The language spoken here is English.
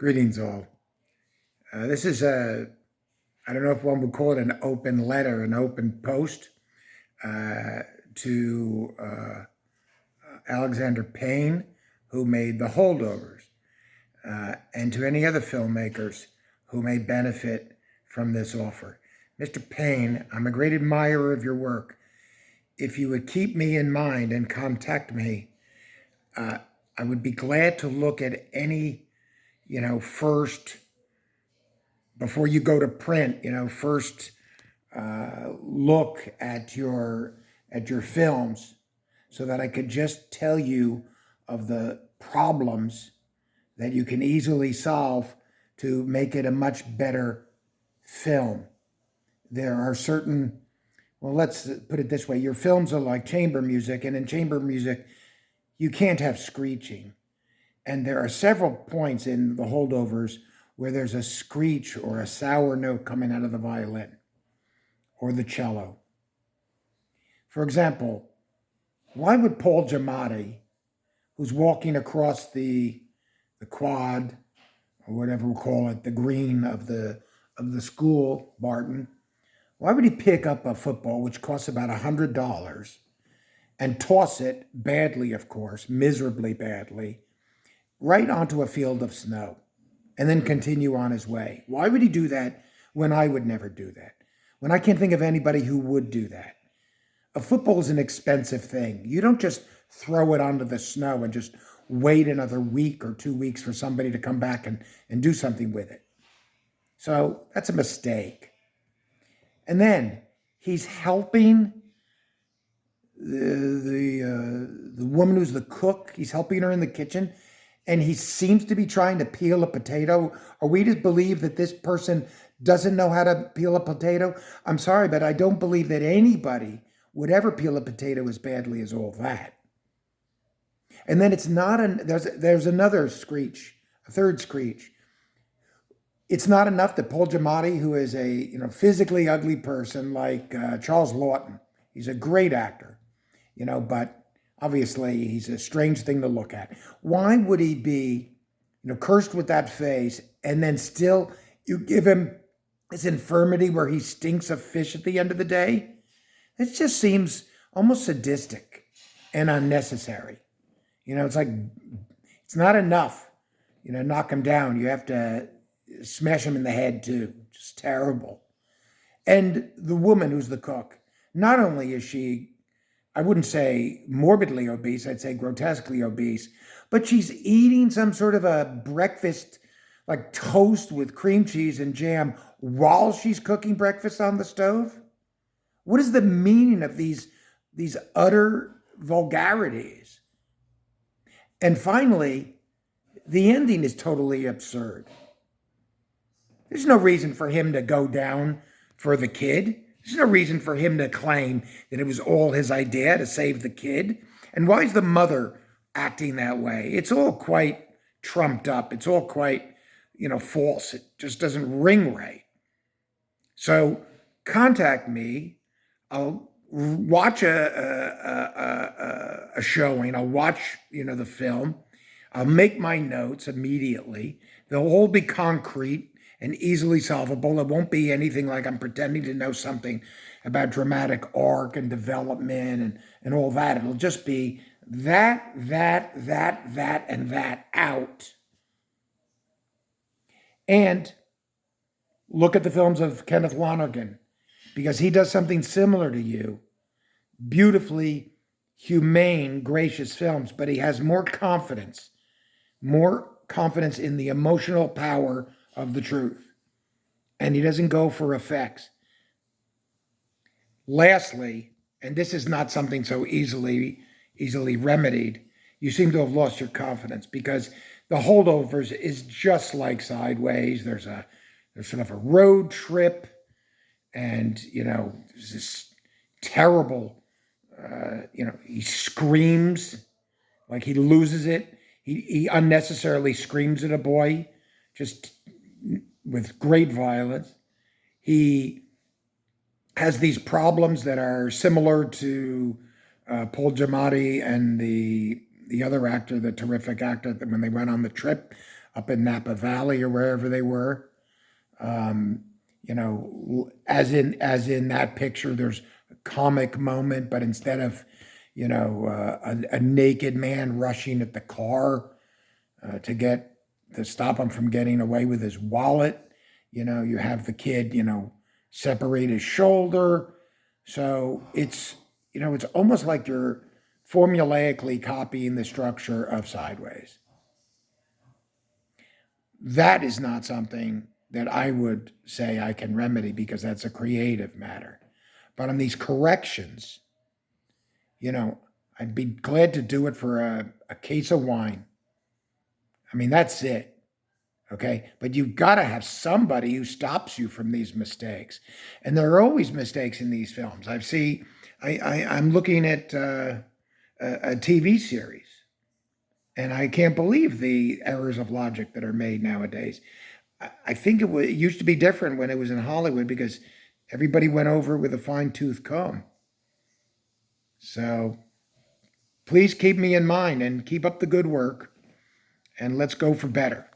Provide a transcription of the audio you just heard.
Greetings, all. This is I don't know if one would call it an open letter, an open post to Alexander Payne, who made The Holdovers, and to any other filmmakers who may benefit from this offer. Mr. Payne, I'm a great admirer of your work. If you would keep me in mind and contact me, I would be glad to look at any, first, before you go to print, first look at your films, so that I could just tell you of the problems that you can easily solve to make it a much better film. There are certain, well, let's put it this way. Your films are like chamber music, and in chamber music, you can't have screeching. And there are several points in The Holdovers where there's a screech or a sour note coming out of the violin or the cello. For example, why would Paul Giamatti, who's walking across the quad, or whatever we'll call it, the green of the school, Barton, why would he pick up a football, which costs about $100, and toss it badly, of course, miserably badly, right onto a field of snow, and then continue on his way? Why would he do that when I would never do that? When I can't think of anybody who would do that? A football is an expensive thing. You don't just throw it onto the snow and just wait another week or 2 weeks for somebody to come back and do something with it. So that's a mistake. And then he's helping the woman who's the cook. He's helping her in the kitchen, and he seems to be trying to peel a potato. Are we to believe that this person doesn't know how to peel a potato? I'm sorry, but I don't believe that anybody would ever peel a potato as badly as all that. And then it's not there's another screech, a third screech. It's not enough that Paul Giamatti, who is a physically ugly person like Charles Lawton, he's a great actor, but obviously he's a strange thing to look at. Why would he be, cursed with that face, and then still you give him this infirmity where he stinks of fish at the end of the day? It just seems almost sadistic and unnecessary. It's like, it's not enough, knock him down. You have to smash him in the head too. Just terrible. And the woman who's the cook, not only is she, I wouldn't say morbidly obese, I'd say grotesquely obese, but she's eating some sort of a breakfast, like toast with cream cheese and jam, while she's cooking breakfast on the stove. What is the meaning of these utter vulgarities? And finally, the ending is totally absurd. There's no reason for him to go down for the kid. There's no reason for him to claim that it was all his idea to save the kid. And why is the mother acting that way? It's all quite trumped up. It's all quite, false. It just doesn't ring right. So contact me. I'll watch a showing. I'll watch, the film. I'll make my notes immediately. They'll all be concrete and easily solvable. It won't be anything like I'm pretending to know something about dramatic arc and development and all that. It'll just be that, and that out. And look at the films of Kenneth Lonergan, because he does something similar to you. Beautifully humane, gracious films, but he has more confidence in the emotional power of the truth. And he doesn't go for effects. Lastly, and this is not something so easily remedied, you seem to have lost your confidence, because The Holdovers is just like Sideways. There's sort of a road trip, and there's this terrible he screams like he loses it. He unnecessarily screams at a boy, just with great violence. He has these problems that are similar to Paul Giamatti and the other actor, the terrific actor, when they went on the trip. up in Napa Valley or wherever they were. You know, as in that picture, there's a comic moment, but instead of, a naked man rushing at the car to stop him from getting away with his wallet, you have the kid, separate his shoulder. So it's almost like you're formulaically copying the structure of Sideways. That is not something that I would say I can remedy because that's a creative matter. But on these corrections, I'd be glad to do it for a case of wine. I mean, that's it. Okay. But you've got to have somebody who stops you from these mistakes. And there are always mistakes in these films. I'm looking at a TV series, and I can't believe the errors of logic that are made nowadays. I think it used to be different when it was in Hollywood because everybody went over it with a fine tooth comb. So please keep me in mind and keep up the good work, and let's go for better.